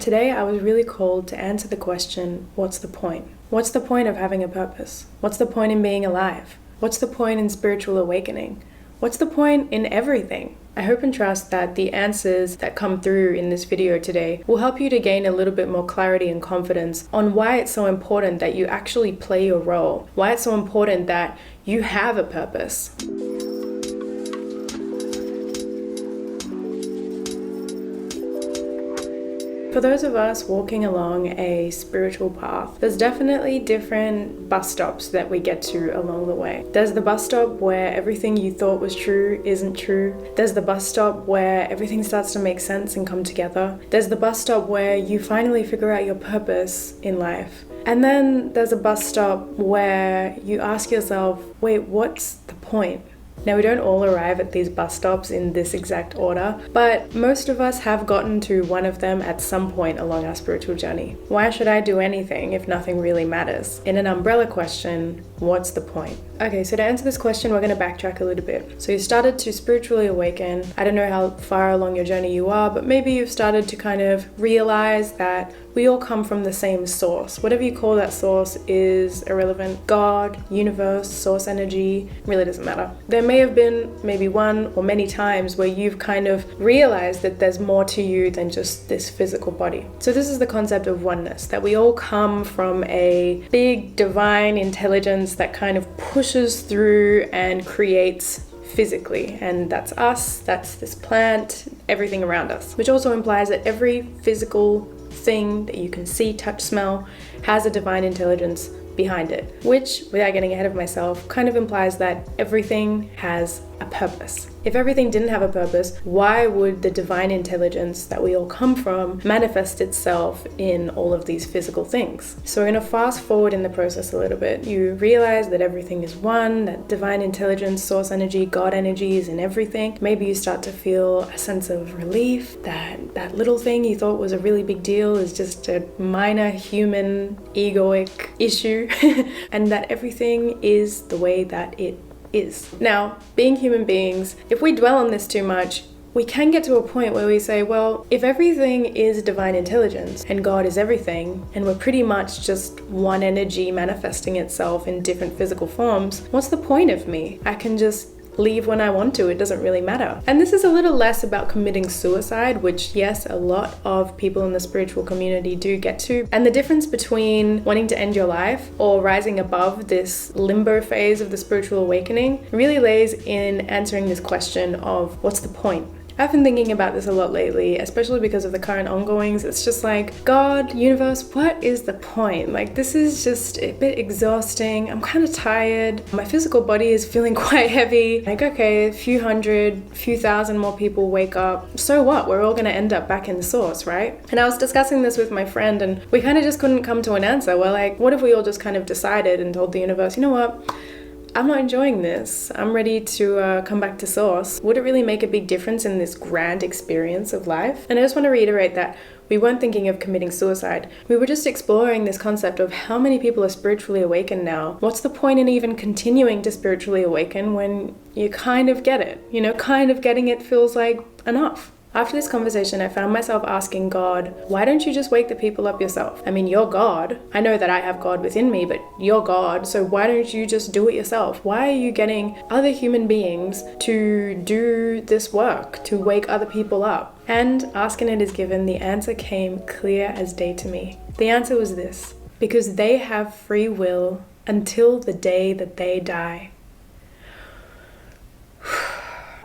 today I was really called to answer the question, what's the point? What's the point of having a purpose? What's the point in being alive? What's the point in spiritual awakening? What's the point in everything? I hope and trust that the answers that come through in this video today will help you to gain a little bit more clarity and confidence on why it's so important that you actually play your role, why it's so important that you have a purpose. For those of us walking along a spiritual path, there's definitely different bus stops that we get to along the way. There's the bus stop where everything you thought was true isn't true. There's the bus stop where everything starts to make sense and come together. There's the bus stop where you finally figure out your purpose in life. And then there's a bus stop where you ask yourself, wait, what's the point? Now, we don't all arrive at these bus stops in this exact order, but most of us have gotten to one of them at some point along our spiritual journey. Why should I do anything if nothing really matters? In an umbrella question, what's the point? Okay, so to answer this question, we're going to backtrack a little bit. So you started to spiritually awaken. I don't know how far along your journey you are, but maybe you've started to kind of realize that we all come from the same source. Whatever you call that source is irrelevant. God, universe, source energy, really doesn't matter. There may have been maybe one or many times where you've kind of realized that there's more to you than just this physical body. So this is the concept of oneness, that we all come from a big divine intelligence that kind of pushes through and creates physically, and that's us, that's this plant, everything around us, which also implies that every physical thing that you can see, touch, smell has a divine intelligence behind it, which, without getting ahead of myself, kind of implies that everything has a purpose. If everything didn't have a purpose, why would the divine intelligence that we all come from manifest itself in all of these physical things? So we're going to fast forward in the process a little bit. You realize that everything is one, that divine intelligence, source energy, God energy is in everything. Maybe you start to feel a sense of relief that that little thing you thought was a really big deal is just a minor human egoic issue and that everything is the way that it is. Now, being human beings, if we dwell on this too much, we can get to a point where we say, well, if everything is divine intelligence and God is everything, and we're pretty much just one energy manifesting itself in different physical forms, what's the point of me? I can just leave when I want to, it doesn't really matter. And this is a little less about committing suicide, which yes, a lot of people in the spiritual community do get to. And the difference between wanting to end your life or rising above this limbo phase of the spiritual awakening really lays in answering this question of what's the point? I've been thinking about this a lot lately, especially because of the current ongoings. It's just like, God, universe, what is the point? Like, this is just a bit exhausting. I'm kind of tired. My physical body is feeling quite heavy. Like, okay, a few thousand more people wake up. So what? We're all going to end up back in the source, right? And I was discussing this with my friend and we kind of just couldn't come to an answer. We're like, what if we all just kind of decided and told the universe, you know what? I'm not enjoying this. I'm ready to come back to source. Would it really make a big difference in this grand experience of life? And I just want to reiterate that we weren't thinking of committing suicide. We were just exploring this concept of how many people are spiritually awakened now. What's the point in even continuing to spiritually awaken when you kind of get it? You know, kind of getting it feels like enough. After this conversation, I found myself asking God, why don't you just wake the people up yourself? I mean, you're God. I know that I have God within me, but you're God, so why don't you just do it yourself? Why are you getting other human beings to do this work, to wake other people up? And asking it is given, the answer came clear as day to me. The answer was this: because they have free will until the day that they die.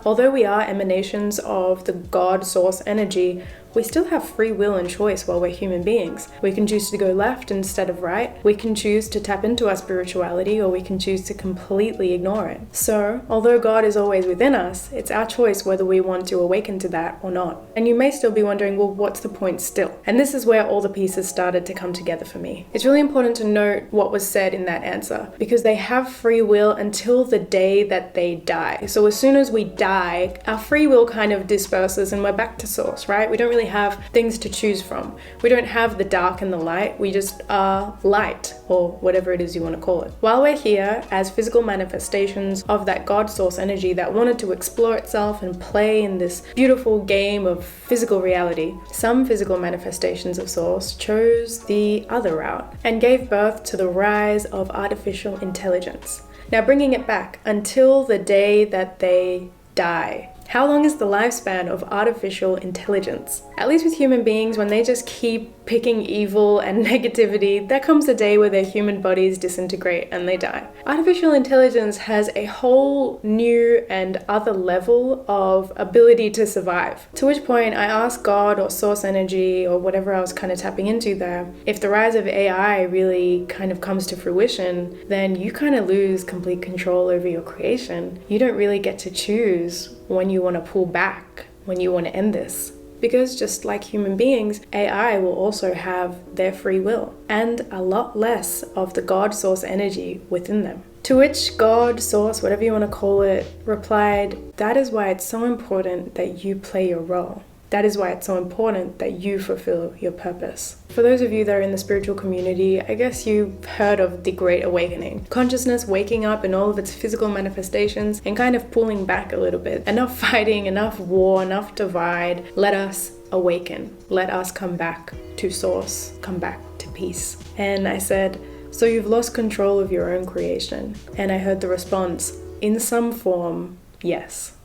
Although we are emanations of the God source energy, we still have free will and choice while we're human beings. We can choose to go left instead of right. We can choose to tap into our spirituality, or we can choose to completely ignore it. So, although God is always within us, it's our choice whether we want to awaken to that or not. And you may still be wondering, well, what's the point still? And this is where all the pieces started to come together for me. It's really important to note what was said in that answer, because they have free will until the day that they die. So as soon as we die, our free will kind of disperses and we're back to source, right? We don't really really have things to choose from. We don't have the dark and the light. We just are light, or whatever it is you want to call it. While we're here as physical manifestations of that God source energy that wanted to explore itself and play in this beautiful game of physical reality, some physical manifestations of source chose the other route and gave birth to the rise of artificial intelligence. Now bringing it back until the day that they die. How long is the lifespan of artificial intelligence? At least with human beings, when they just keep picking evil and negativity, there comes a day where their human bodies disintegrate and they die. Artificial intelligence has a whole new and other level of ability to survive. To which point I asked God or source energy or whatever I was kind of tapping into there, if the rise of AI really kind of comes to fruition, then you kind of lose complete control over your creation. You don't really get to choose when you want to pull back, when you want to end this. Because just like human beings, AI will also have their free will and a lot less of the God source energy within them. To which God source, whatever you want to call it, replied, that is why it's so important that you play your role. That is why it's so important that you fulfill your purpose. For those of you that are in the spiritual community, I guess you've heard of the Great Awakening. Consciousness waking up in all of its physical manifestations and kind of pulling back a little bit. Enough fighting, enough war, enough divide. Let us awaken. Let us come back to source, come back to peace. And I said, so you've lost control of your own creation. And I heard the response, in some form, yes.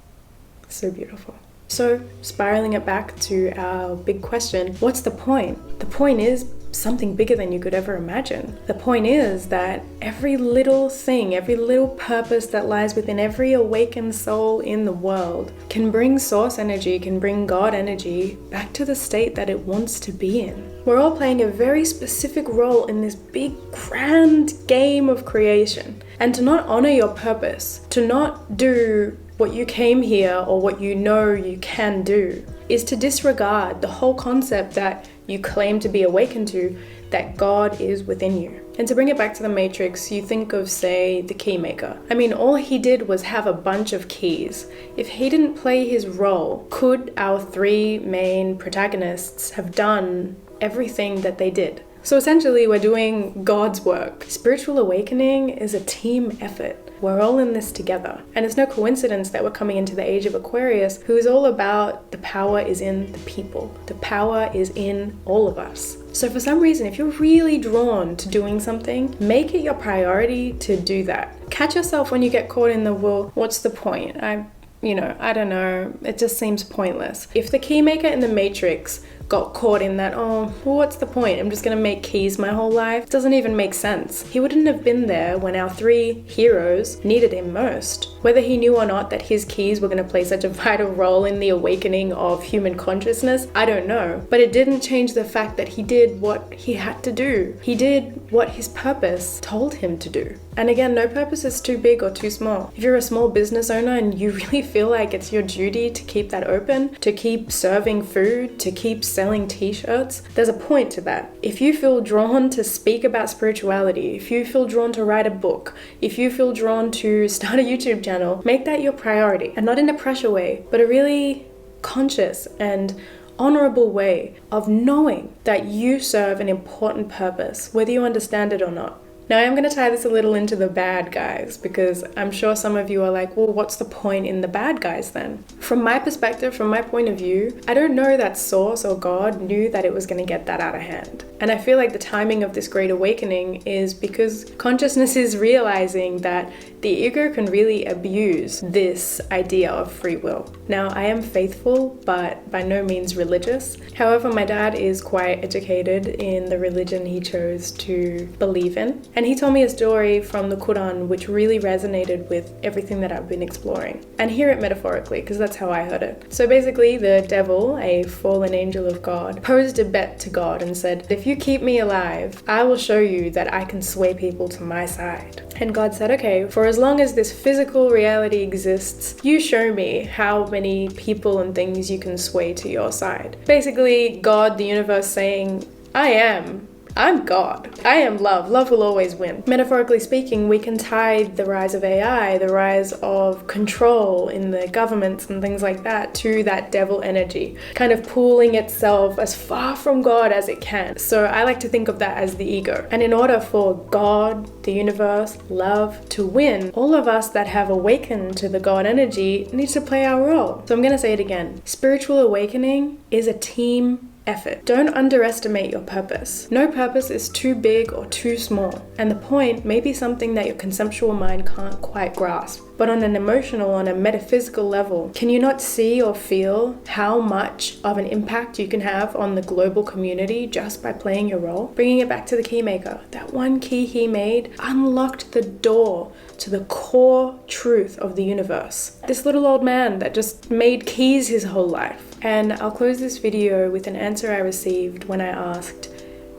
So beautiful. So, spiraling it back to our big question, what's the point? The point is something bigger than you could ever imagine. The point is that every little thing, every little purpose that lies within every awakened soul in the world can bring source energy, can bring God energy back to the state that it wants to be in. We're all playing a very specific role in this big, grand game of creation. And to not honor your purpose, to not do what you came here or what you know you can do, is to disregard the whole concept that you claim to be awakened to, that God is within you. And to bring it back to the Matrix, you think of, say, the keymaker. I mean, all he did was have a bunch of keys. If he didn't play his role, could our three main protagonists have done everything that they did? So essentially, we're doing God's work. Spiritual awakening is a team effort. We're all in this together. And it's no coincidence that we're coming into the age of Aquarius, who is all about the power is in the people. The power is in all of us. So for some reason, if you're really drawn to doing something, make it your priority to do that. Catch yourself when you get caught in the, well, what's the point? I don't know. It just seems pointless. If the keymaker in the Matrix got caught in that, oh, well, what's the point? I'm just gonna make keys my whole life. It doesn't even make sense. He wouldn't have been there when our three heroes needed him most. Whether he knew or not that his keys were gonna play such a vital role in the awakening of human consciousness, I don't know. But it didn't change the fact that he did what he had to do. He did what his purpose told him to do. And again, no purpose is too big or too small. If you're a small business owner and you really feel like it's your duty to keep that open, to keep serving food, to keep selling t-shirts, there's a point to that. If you feel drawn to speak about spirituality, if you feel drawn to write a book, if you feel drawn to start a YouTube channel, make that your priority. And not in a pressure way, but a really conscious and honorable way of knowing that you serve an important purpose, whether you understand it or not. Now, I'm going to tie this a little into the bad guys, because I'm sure some of you are like, well, what's the point in the bad guys then? From my perspective, from my point of view, I don't know that Source or God knew that it was going to get that out of hand. And I feel like the timing of this great awakening is because consciousness is realizing that the ego can really abuse this idea of free will. Now, I am faithful, but by no means religious. However, my dad is quite educated in the religion he chose to believe in. And he told me a story from the Quran which really resonated with everything that I've been exploring. And hear it metaphorically, because that's how I heard it. So basically, the devil, a fallen angel of God, posed a bet to God and said, if you keep me alive, I will show you that I can sway people to my side. And God said, okay, for as long as this physical reality exists, you show me how many people and things you can sway to your side. Basically, God, the universe, saying, I am I'm God. I am love. Love will always win. Metaphorically speaking, we can tie the rise of AI, the rise of control in the governments and things like that to that devil energy, kind of pulling itself as far from God as it can. So I like to think of that as the ego. And in order for God, the universe, love to win, all of us that have awakened to the God energy need to play our role. So I'm going to say it again. Spiritual awakening is a team effort. Don't underestimate your purpose. No purpose is too big or too small, and the point may be something that your conceptual mind can't quite grasp. But on an emotional, on a metaphysical level, can you not see or feel how much of an impact you can have on the global community just by playing your role? Bringing it back to the keymaker, that one key he made unlocked the door to the core truth of the universe. This little old man that just made keys his whole life. And I'll close this video with an answer I received when I asked,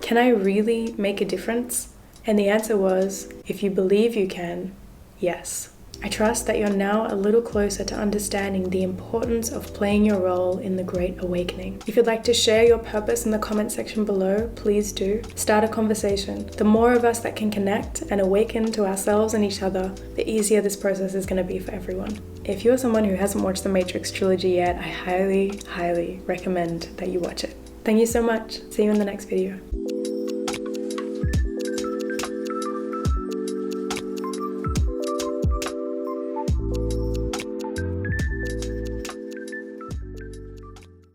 can I really make a difference? And the answer was, if you believe you can, yes. I trust that you're now a little closer to understanding the importance of playing your role in the Great Awakening. If you'd like to share your purpose in the comment section below, please do. Start a conversation. The more of us that can connect and awaken to ourselves and each other, the easier this process is going to be for everyone. If you're someone who hasn't watched the Matrix trilogy yet, I highly, highly recommend that you watch it. Thank you so much. See you in the next video.